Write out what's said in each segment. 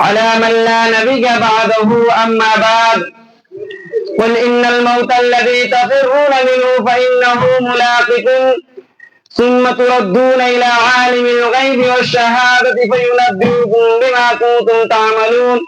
على من لا نبي بعده أما بعد قل إن الموت الذي تفرون منه فإنه ملاقكم ثم تردون إلى عالم الغيب والشهادة فينبئكم بما كنتم تعملون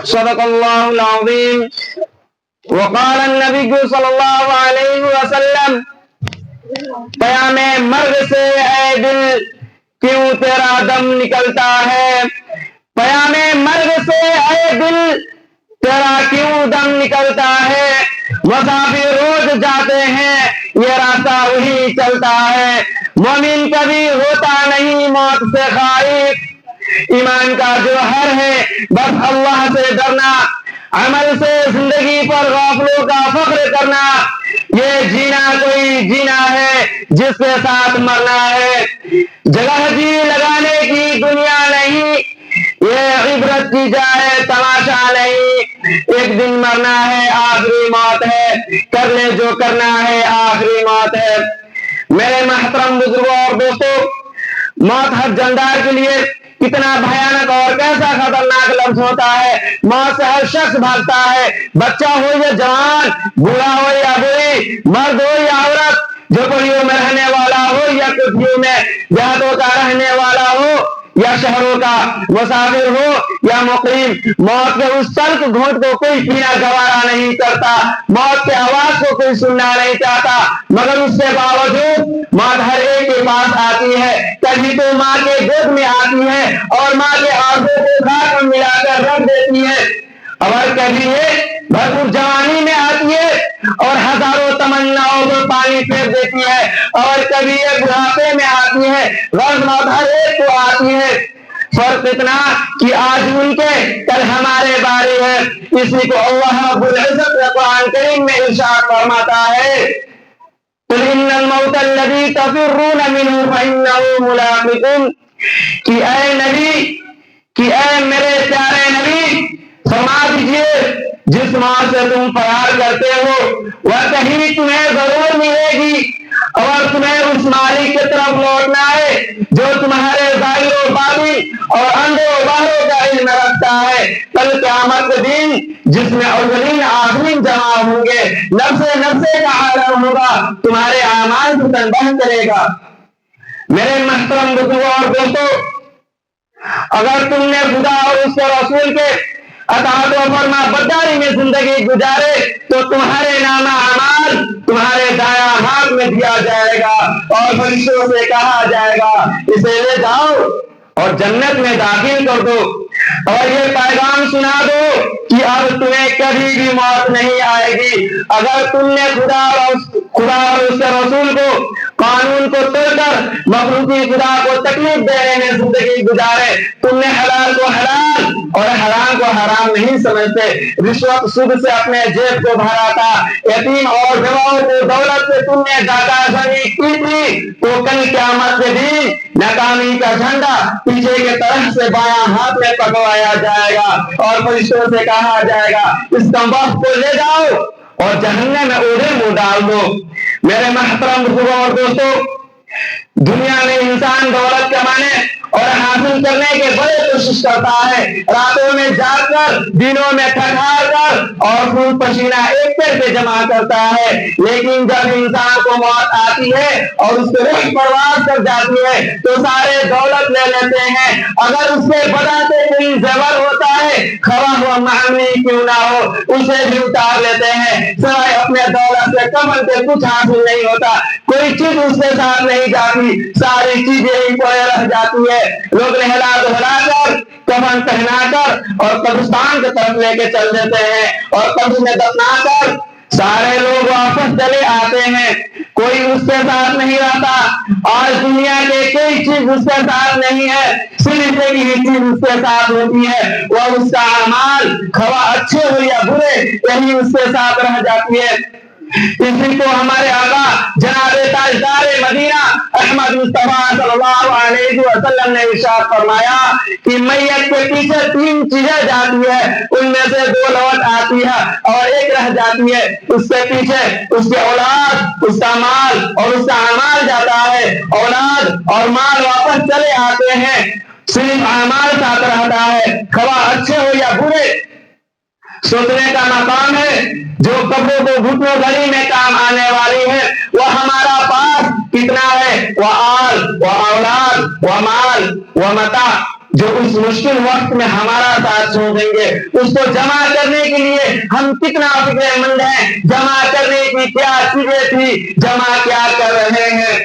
صدق الله العظيم وقال النبي صلى الله عليه وسلم قیام مرگ سے اے دل کیوں تیرا دم نکلتا ہے قیام مرگ سے اے دل تیرا کیوں دم نکلتا ہے مسافر روز جاتے ہیں یہ راستہ وہی چلتا ہے مومن کبھی ہوتا نہیں موت سے خائف ایمان کا جوہر ہے بس اللہ سے ڈرنا عمل سے زندگی پر غافلوں کا فخر کرنا یہ جینا کوئی جینا ہے جس کے ساتھ مرنا ہے جگہ جی لگانے کی دنیا نہیں یہ عبرت کی جائے تماشا نہیں ایک دن مرنا ہے آخری موت ہے کر لے جو کرنا ہے آخری موت ہے میرے محترم بزرگوں اور دوستوں موت ہر جاندار کے لیے کتنا بھیانک اور کیسا خطرناک لفظ ہوتا ہے موت سے ہر شخص بھاگتا ہے بچہ ہو یا جوان بوڑھا ہو یا بوڑھی مرد ہو یا عورت جھوپڑیوں میں رہنے والا ہو یا کوٹھیوں میں دیہاتوں کا رہنے والا ہو یا شہروں کا مسافر ہو یا مقیم موت کے اس تلخ گھونٹ کو کوئی پینا گوارا نہیں کرتا موت کے آواز کو کوئی سننا نہیں چاہتا مگر اس سے باوجود موت ہر ایک کے پاس آتی ہے کبھی تو ماں کے گود میں آتی ہے اور ماں کے آنکھوں کو خاک میں ملا کر رکھ دیتی ہے اور کبھی یہ بھرپور جوانی میں آتی ہے اور ہزاروں تمناؤں کو پانی پھیر دیتی ہے اور کبھی یہ بڑھاپے میں آتی ہے غرض موت ہر ایک کو آتی ہے فرق اتنا کہ آج ان کے کل ہمارے بارے ہے اسی کو اللہ رب العزت قرآن کریم میں ارشاد فرماتا ہے قل ان الموت الذي تفرون منه فانه ملاقكم کہ اے نبی کہ اے میرے پیارے نبی فرما دیجئے جس موت سے تم فرار کرتے ہو وہ کہیں تمہیں ضرور ملے گی اور تمہیں اس مالک کی طرف لوٹنا ہے جو تمہارے ظاہر و باطن اور اندر و باہر کا علم رکھتا ہے کل قیامت کے دن جس میں اولین آخرین جمع ہوں گے نفس کا عالم ہوگا تمہارے اعمال کو تنبیہ کرے گا میرے محترم بزرگوں اور دوستوں اگر تم نے خدا اور اس کے رسول کے اطاعت و فرما برداری میں زندگی گزارے تو تمہارے نامہ اعمال تمہارے دایاں ہاتھ میں دیا جائے گا اور فرشتوں سے کہا جائے گا اسے لے جاؤ اور جنت میں داخل کر دو اور یہ پیغام سنا دو کہ اب تمہیں کبھی بھی موت نہیں آئے گی اگر تم نے خدا اور اس کے رسول کو قانون کو توڑ کر مخلوقی خدا کو تکلیف دینے میں زندگی گزارے تم نے حلال کو حلال اور حرام کو حرام نہیں سمجھتے رشوت سود سے اپنے جیب کو بھرا تھا یتیم اور بیواؤں کو دولت سے تم نے دادا زنی کی تھی تو کل قیامت کے دن ناکامی کا جھنڈا پیچھے کے طرف سے بایاں ہاتھ میں پکڑوایا جائے گا اور فرشتوں سے کہا جائے گا اس کمبخت کو لے جاؤ اور جہنم میں اوڑھے منہ ڈال دو میرے محترم بزرگوں اور دوستوں دنیا میں انسان دولت کمانے اور حاصل کرنے کے بڑے کوشش کرتا ہے راتوں میں جاگ کر دنوں میں تھک ہار کر اور خون پسینہ ایک پیر پہ جمع کرتا ہے لیکن جب انسان کو موت آتی ہے اور اس کی روح پرواز کر جاتی ہے تو سارے دولت لے لیتے ہیں اگر اس سے بڑھاتے کوئی زیور ہوتا ہے کھڑا ہوا معاملے کیوں نہ ہو اسے بھی اتار لیتے ہیں سوائے اپنے دولت سے کمل کے کچھ حاصل نہیں ہوتا کوئی چیز اس کے ساتھ نہیں جاتی ساری چیزیں ہی کوئی رہ جاتی ہے لوگ نہلا دہلا کر کفن پہنا کر اور قبرستان کی طرف لے کے چل دیتے ہیں اور قبر میں دفنا کر سارے لوگ واپس چلے آتے ہیں کوئی اس کے ساتھ نہیں رہتا آج دنیا کے کوئی چیز اس کے ساتھ نہیں ہے صرف ایک ہی چیز اس کے ساتھ ہوتی ہے وہ اس کا اعمال خواہ اچھے ہو یا برے یہی اس کے ساتھ رہ جاتی ہے اسی کو ہمارے آقا جناب تاجدار مدینہ احمد مصطفیٰ صلی اللہ علیہ وسلم نے ارشاد فرمایا کہ میت کے پیچھے 3 چیزیں جاتی ہے ان میں سے 2 لوٹ آتی ہے اور ایک رہ جاتی ہے اس سے پیچھے اس کی اولاد اس کا مال اور اس کا اعمال جاتا ہے اولاد اور مال واپس چلے آتے ہیں صرف اعمال ساتھ رہتا ہے خواہ सोचने का मकाम है। जो कब्रों को घुटनों घड़ी में काम आने वाली है, वह हमारा पास कितना है, वह आल, वह औलाद, वह माल, वह मता, जो उस मुश्किल वक्त में हमारा साथ छोड़ेंगे, उसको जमा करने के लिए हम कितना फिक्रमंद हैं। जमा करने की क्या चीजें थी, जमा क्या कर रहे हैं।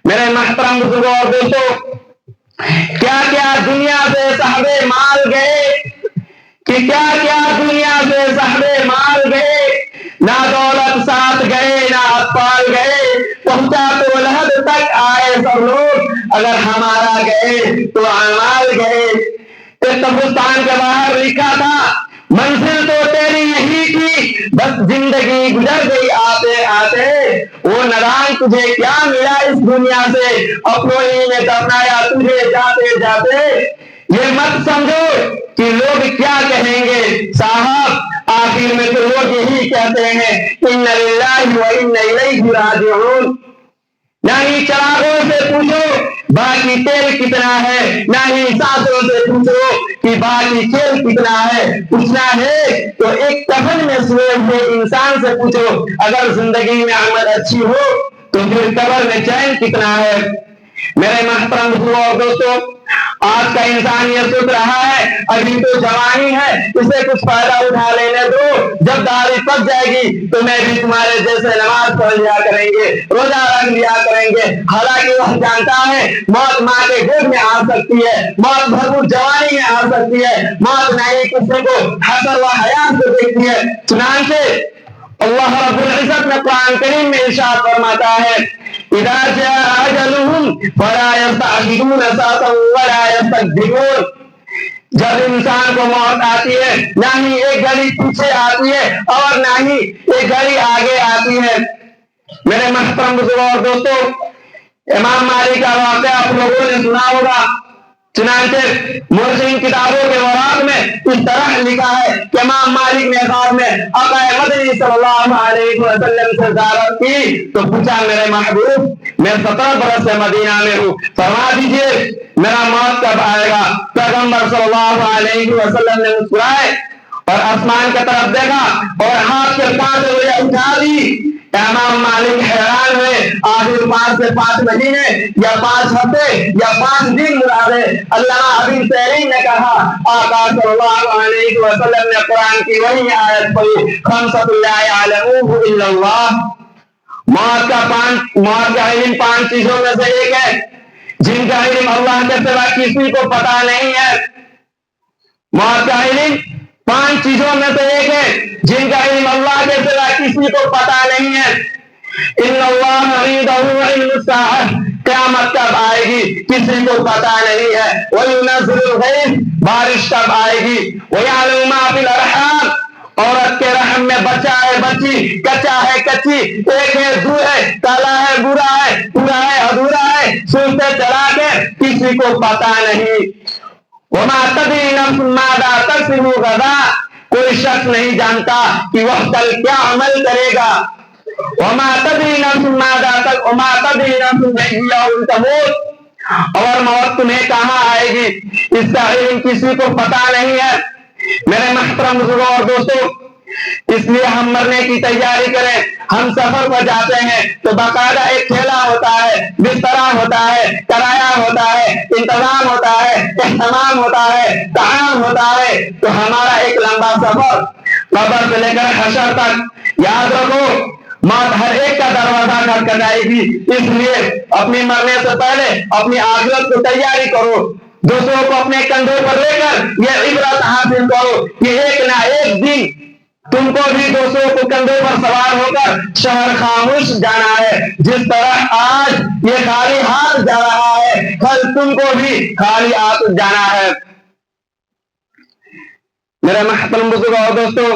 मेरे महतरम बुजुर्गों और दोस्तों, क्या क्या दुनिया से साहबे माल गए, कि क्या क्या दुनिया से साहबे माल गए, ना दौलत साथ गए, ना अतपाल गए, पहुंचा तो लहद तक आए सब लोग, अगर हमारा गए तो अमाल गए। इस कब्रिस्तान के बाहर लिखा था, मंजिल तो तेरी यही थी, बस जिंदगी गुजर गई आते आते। वो नादान तुझे क्या मिला इस दुनिया से, अपनों ही ने दफनाया तुझे जाते जाते। ये मत समझो कि लोग क्या कहेंगे, साहब आखिर में तो लोग यही कहते हैं, इन्ना लिल्लाहि व इन्ना इलैहि राजिऊन। ना ही चरागों से पूछो बाकी तेल कितना है, ना ही सांसों से पूछो कि बाकी खेल कितना है। पूछना है तो एक कफन में सोए हुए इंसान से पूछो, अगर जिंदगी में आमद अच्छी हो तो फिर कब्र में चैन कितना है। मेरे महतरम और दोस्तों, आज का इंसान ये सोच रहा है अभी तो जवानी है, इसे कुछ फायदा उठा लेने दो, जब दाढ़ी पक जाएगी तो मैं भी तुम्हारे जैसे नमाज पढ़ लिया करेंगे, रोजा रख लिया करेंगे। हालांकि वह जानता है मौत माँ के गोद में आ सकती है, मौत भरपूर जवानी में आ सकती है, मौत नहीं किसी को हसर व हयात को देखती है। चुनांचे अल्लाह रब्बुल इज्जत ने कुरान करीम में इरशाद फरमाता है, इज़ा जाअ अजलुहुम फला यस्तअखिरून साअतन वला यस्तक़दिमून। जब इंसान को मौत आती है, ना ही एक घड़ी पीछे आती है और ना ही एक घड़ी आगे आती है। मेरे महतरम बुजुर्गों और दोस्तों, इमाम मालिक का वाक़या आप लोगों ने सुना होगा। चुनांचे मुर्शिद किताबों के वराक में इस तरह लिखा है कि इमाम मालिक ने बाद में आका मदनी सल्लल्लाहु अलैहि वसल्लम से ज़ियारत की तो पूछा, मेरे महबूब मैं 17 बरस से मदीना में हूँ, फरमा दीजिए मेरा मौत कब आएगा। पैगंबर सल्लल्लाहु अलैहि वसल्लम ने मुस्कुराए और आसमान की तरफ देखा और हाथ के 5 उंगलियां उठा दी। इमाम मालिक हैरान हुए, आखिर 5 से 5 महीने या 5 हफ्ते या 5 दिन मुरादे। अल्लामा अबी तैरीन ने कहा, आका सल्लल्लाहु अलैहि वसल्लम ने कुरान की वही आयत पढ़ी, खमसतुल ला यअलमुहु इल्लल्लाह। मौत का इल्म 5 चीजों में से एक है जिनका इल्म अल्लाह के सिवा किसी को पता नहीं है। मौत का इल्म 5 चीजों में से एक है जिनका इल्म अल्लाह के सिवा किसी को पता नहीं है। इन्नल्लाह इंदहु इल्मुस साअह, क़यामत कब आएगी किसी को पता नहीं है। व युनज़्ज़िलुल गैस, बारिश कब आएगी। व यअलमु मा फिल अरहाम, औरत के रहम में बच्चा है बच्ची, कच्चा है कच्ची, एक है दो है, काला है बुरा है, पूरा है अधूरा है, सोचते चला के किसी को पता नहीं। वमा तदरी नफ्सुन माज़ा तक्सिबु गदा, कोई शख्स नहीं जानता कि वह कल क्या अमल करेगा। वमा तदरी नफ्सुन माज़ा वमा तदरी नफ्सुन बिअय्यि तमूत, और मौत तुम्हें कहाँ आएगी इसका इल्म किसी को पता नहीं है। मेरे महतरम बुजुर्गों और दोस्तों, इसलिए हम मरने की तैयारी करें। हम सफर पर जाते हैं तो बाकायदा एक ठेला होता है, बिस्तरा होता है, किराया होता है, इंतजाम होता है, इहतमाम होता है, ताम होता है। तो हमारा एक लंबा सफर कब्र से लेकर हशर तक। याद रखो मौत हर एक का दरवाजा खटखटाएगी, इसलिए अपनी मरने से पहले अपनी आखिरत की तैयारी करो। दूसरों को अपने कंधों पर लेकर यह इबरत हासिल करो कि एक ना एक दिन तुमको भी दूसरों को कंधों पर सवार होकर शहर खामोश जाना है। जिस तरह आज ये खाली हाथ जा रहा है, कल तुमको भी खाली हाथ जाना है। मेरे महतरम बुजुर्गों और दोस्तों,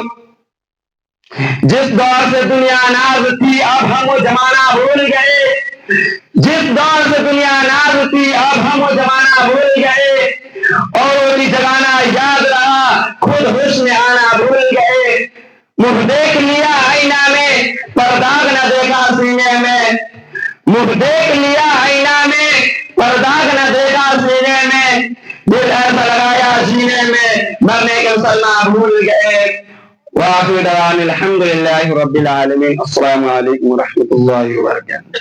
जिस दौर से दुनिया नाज थी अब हम वो जमाना भूल गए। जिस दौर से दुनिया नाज थी अब हम वो जमाना भूल गए। और रोटी जगाना याद रहा, खुद होश में आना भूल गए। मुंह देख लिया आईना में पर दाग न देखा सीने में। मुंह देख लिया आईना में पर दाग न देखा सीने में। दिल ऐसा लगाया सीने में, मरने के मुसलमान भूल गए। وآخر دعوانا الحمد لله رب العالمين. السلام عليكم ورحمة الله وبركاته.